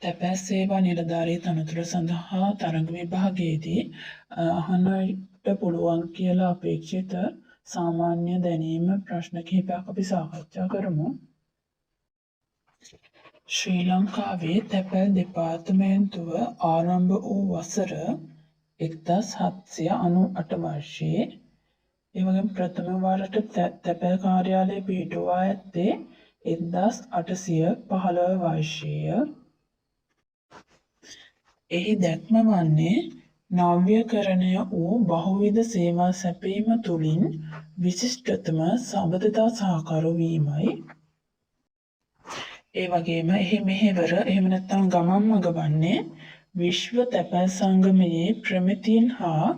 තැපැල් සේවා නිලධාරී තනතුර සඳහා තරඟ විභාගයේදී අහන්නට පුළුවන් කියලා අපේක්ෂිත සාමාන්‍ය දැනීම ප්‍රශ්න කිහිපයක් අපි සාකච්ඡා කරමු. ශ්‍රී ලංකාවේ තැපැල් දෙපාර්තමේන්තුව ආරම්භ වූ වසර 1798 වර්ෂයේ ඒ වගේම ප්‍රථම වරට තැපැල් කාර්යාලය පිහිටුවා ඇත්තේ 1815 වර්ෂයේ. එහි දැක්ම වන්නේ නව්‍යකරණය වූ බහුවිධ සේවා සැපීම තුළින් විශිෂ්ටතම සබඳතා සහකරු වීමයි. ඒ වගේම එහි මෙහෙවර එහෙම නැත්නම් ගමන් මඟ වන්නේ විශ්ව තැපැල් සංගමයේ ප්‍රමිතීන් හා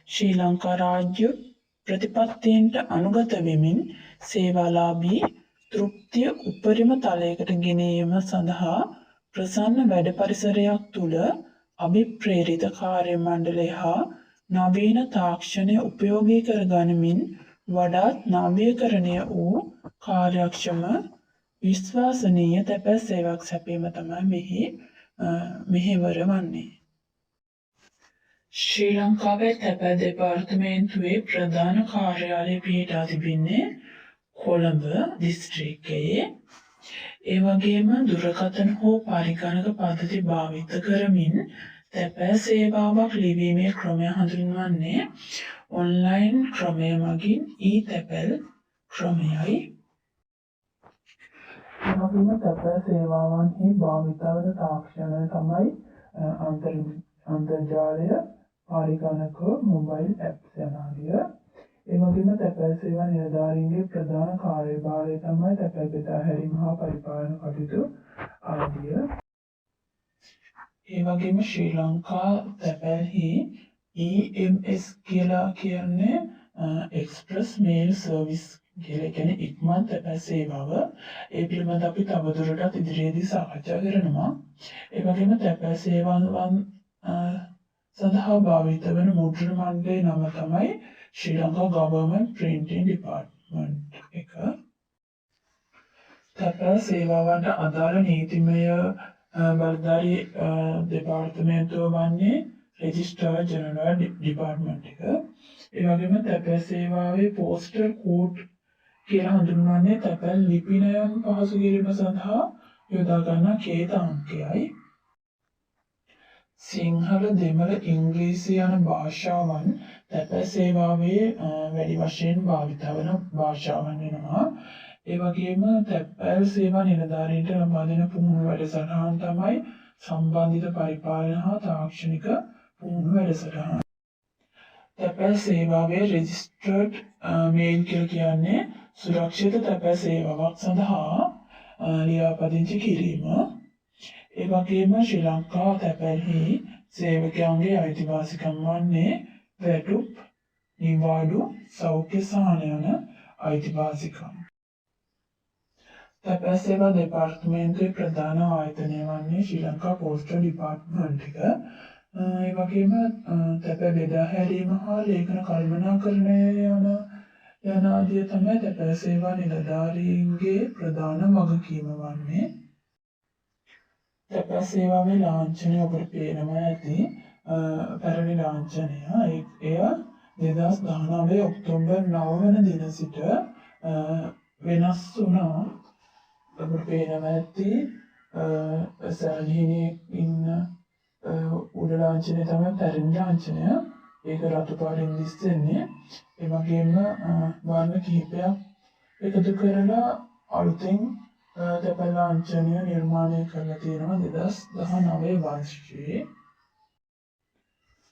ශ්‍රී ලංකා රාජ්‍ය ප්‍රතිපත්තීන්ට අනුගත වෙමින් සේවාලාභී තෘප්තිය උපරිම තලයකට ගෙනීම සඳහා ප්‍රසන්න වැඩ පරිසරයක් තුළ අභිප්‍රේරිත කාර්ය මණ්ඩලය හා නවීන තාක්ෂණය උපයෝගී කර ගනිමින් වඩාත් නව්‍යකරණය වූ කාර්යක්ෂම විශ්වාසනීය තැපැල් සේවයක් සැපීම තමයි මෙහෙවර වන්නේ. ශ්‍රී ලංකාවේ තැපැල් දෙපාර්තමේන්තුවේ ප්‍රධාන කාර්යාලය පිහිටා තිබෙන්නේ කොළඹ දිස්ත්‍රික්කයේ. ඒ වගේම දුරකථන හෝ පරිගණක පද්ධති භාවිත කරමින් තැපැල් සේවාවක් ලිවීමේ ක්‍රමය හඳුන්වන්නේ ඔන්ලයින් ක්‍රමය මගින් ඊ-තැපැල් ක්‍රමයයි. ඒ වගේම තැපැල් සේවාවන්හි භාවිත වන තාක්ෂණය තමයි අන්තර්ජාලය, පරිගණක, මොබයිල් ඇප්ස් යනාදිය. ඒ වගේම තැපැල් සේවා නිලධාරීන්ගේ ප්‍රධාන කාර්යභාරය තමයි තැපැල් බෙදා හැරීම හා පරිපාලන කටයුතු ආදිය. ඒ වගේම ශ්‍රී ලංකා තැපැල්හි EMS කියලා කියන්නේ එක්ස්ප්‍රස් මේල් සර්විස් කියලා කියන්නේ ඉක්මන් තැපැල් සේවාව. ඒ පිළිබඳව අපි තවදුරටත් ඉදිරියේදී සාකච්ඡා කරනවා. ඒ වගේම තැපැල් සේවාවන් සඳහා භාවිත වන මුද්‍රණ මණ්ඩලයේ නම තමයි ශ්‍රී ලංකා ගවර්න්මන්ට් ප්‍රින්ටිං ඩිපාර්ට්මන්ට් එක. තැපැල් සේවාවන්ට අදාළ නීතිමය බලධාරී දෙපාර්තමේන්තුව වන්නේ රෙජිස්ට්‍රාර් ජෙනරල් ඩිපාර්ට්මන්ට් එක. ඒ වගේම තැපැල් සේවාවේ පෝස්ටල් කෝඩ් කියලා හඳුන්වන්නේ තැපැල් ලිපිනයන් පහසු කිරීම සඳහා යොදා ගන්නා කේත අංකයයි. සිංහල, දෙමළ, ඉංග්‍රීසි යන භාෂාවන් තැපැල් සේවාවේ වැඩි වශයෙන් භාවිත වන භාෂාවන් වෙනවා. ඒ වගේම තැපැල් සේවා නිලධාරීන්ට ලබා දෙන පුහුණු වැඩසටහන් තමයි සම්බන්ධිත පරිපාලන හා තාක්ෂණික පුහුණු වැඩසටහන්. තැපැල් සේවාවේ රෙජිස්ටර්ඩ් මේල් කියලා කියන්නේ සුරක්ෂිත තැපැල් සේවාවක් සඳහා ලියාපදිංචි කිරීම. ඒ වගේම ශ්‍රී ලංකා තැපැල්හි සේවකයන්ගේ අයිතිවාසිකම් වන්නේ වැටුප්, නිවාඩු, සෞඛ්‍ය සහන යන අයිතිවාසිකම්. තැපැල් සේවා දෙපාර්තමේන්තුවේ ප්‍රධාන ආයතනය වන්නේ ශ්‍රී ලංකා පෝස්ටල් ඩිපාර්ට්මන්ට් එක. ඒ වගේම තැපැල් බෙදා හැරීම හා ලේඛන කළමනාකරණය යන ආදිය තමයි තැපැල් සේවා නිලධාරීන්ගේ ප්‍රධාන වගකීම වන්නේ. තැපැල් සේවාවේ ලාංඡනය ඔබට පේනවා ඇති පැරණි ලාංඡනය. එය 2019 ඔක්තෝබර් 9 වන දින සිට වෙනස් වුණා. ඔබට පේනවා ඇති සරණිහිනේ ඉන්න උඩ ලාංඡනය තමයි පැරණි ලාංඡනය. ඒක රතු පාටින් දිස්සෙන්නේ. ඒ වගේම වර්ණ කිහිපයක් එකතු කරලා අලුතෙන් තැපැල් ලාංඡනය නිර්මාණය කරලා තියෙනවා 2019 වර්ෂයේ.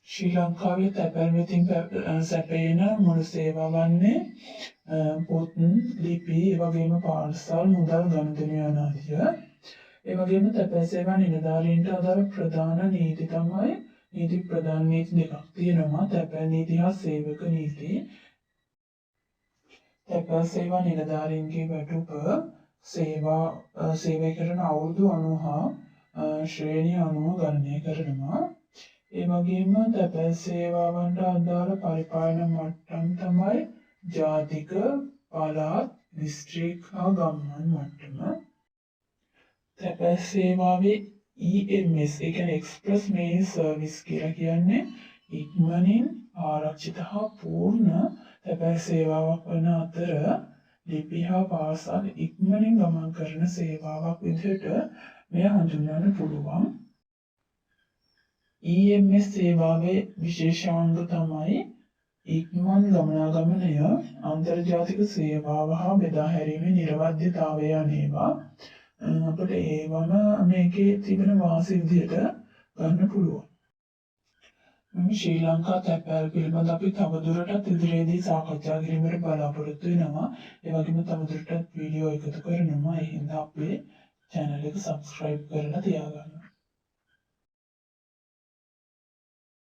ශ්‍රී ලංකාවේ තැපැල් වෙතින් සැපයන මුළු සේවා වන්නේ පොත්, ලිපි, ඒ වගේම පාර්සල්, මුදල් ගනුදෙනු යන ආදිය. ඒ වගේම තැපැල් සේවා නිලධාරීන්ට අදාළ ප්‍රධාන නීති තමයි ප්‍රධාන නීති දෙකක් තියෙනවා. තැපැල් නීති හා සේවක නීති. තැපැල් සේවා නිලධාරීන්ගේ වැටුප සේවය කරන අවුරුදු 90 හා ශ්‍රේණිය 90 ගණනය කරනවා. ඒ වගේම තැපැල් සේවාවන්ට අදාළ පරිපාලන මට්ටම් තමයි ජාතික, පළාත්, දිස්ත්‍රික් හා ගම්මාන මට්ටම. තැපැල් සේවාවේ EMS ඒ කියන්නේ එක්ස්ප්‍රස් මෙයිල් සර්විස් කියලා කියන්නේ ඉක්මනින් ආරක්ෂිත හා පූර්ණ තැපැල් සේවාවක් වන අතර ලිපි හා පාර්සල් ඉක්මනින් ගමන් කරන සේවාවක් විදිහට මෙය හඳුන්වන්න පුළුවන්. EMS සේවාවේ විශේෂාංග තමයි ඉක්මන් ගමනාගමනය, අන්තර්ජාතික සේවාව හා බෙදා හැරීමේ නිර්වද්‍යතාවය අනේවා. අපිට ඒවම මේකේ තිබෙන වාසි විදිහට ගන්න පුළුවන්. මේ ශ්‍රී ලංකා තැපැල් පිළිබඳ අපි තවදුරටත් ඉදිරියේදී සාකච්ඡා කිරීමට බලාපොරොත්තු වෙනවා. ඒ වගේම තවදුරටත් වීඩියෝ එකතු කරනවා. ඒ හින්දා අපේ channel එක subscribe කරලා තියාගන්න.